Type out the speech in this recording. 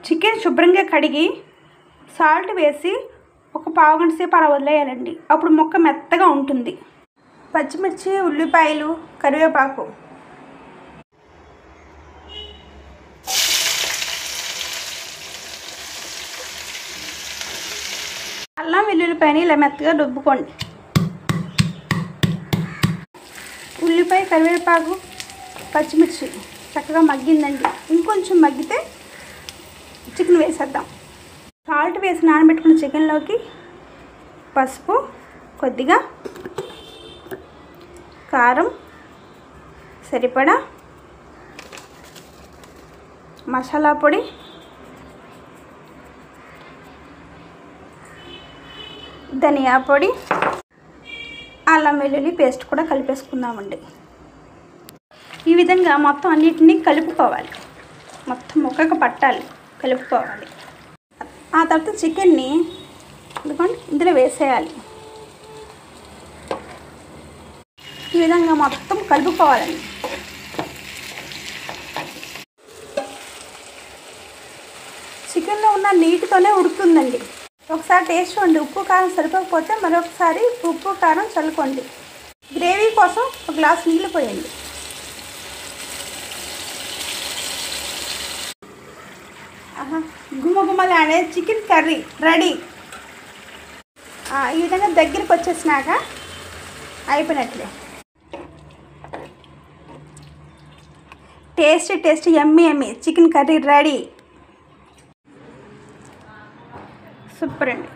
Chicken శుభ్రంగా కడిగి salt వేసి ఒక పావు గంట సేపు అలా వదిలేయాలండి. అప్పుడు ముక్క మెత్తగా ఉంటుంది. పచ్చిమిర్చి, ఉల్లిపాయలు, కరివేపాకు, అల్లం వెల్లుల్లిపాయని ఇలా మెత్తగా రుబ్బుకోండి. ఉల్లిపాయ, కరివేపాకు, పచ్చిమిర్చి చక్కగా మగ్గిందండి. ఇంకొంచెం మగ్గితే చికెన్ వేసేద్దాం. సాల్ట్ వేసి నానబెట్టుకున్న చికెన్లోకి పసుపు, కొద్దిగా కారం సరిపడా, మసాలా పొడి, ధనియా పొడి, అల్లం వెల్లుల్లి పేస్ట్ కూడా కలిపేసుకుందామండి. ఈ విధంగా మొత్తం అన్నిటినీ కలుపుకోవాలి. మొత్తం ముక్కకు పట్టాలి, కలుపుకోవాలి. ఆ తర్వాత చికెన్ని ఇందులో వేసేయాలి. ఈ విధంగా మొత్తం కలుపుకోవాలండి. చికెన్లో ఉన్న నీటితోనే ఉడుకుతుందండి. ఒకసారి టేస్ట్ చూడండి. ఉప్పు కారం సరిపోకపోతే మరొకసారి ఉప్పు కారం చల్లుకోండి. గ్రేవీ కోసం ఒక గ్లాస్ నీళ్ళు పోయండి. గుమగుమలాడే చికెన్ కర్రీ రెడీ. ఈ విధంగా దగ్గరికి వచ్చేసినాక అయిపోయినట్లే. Tasty yummy chicken curry ready. Super అండి.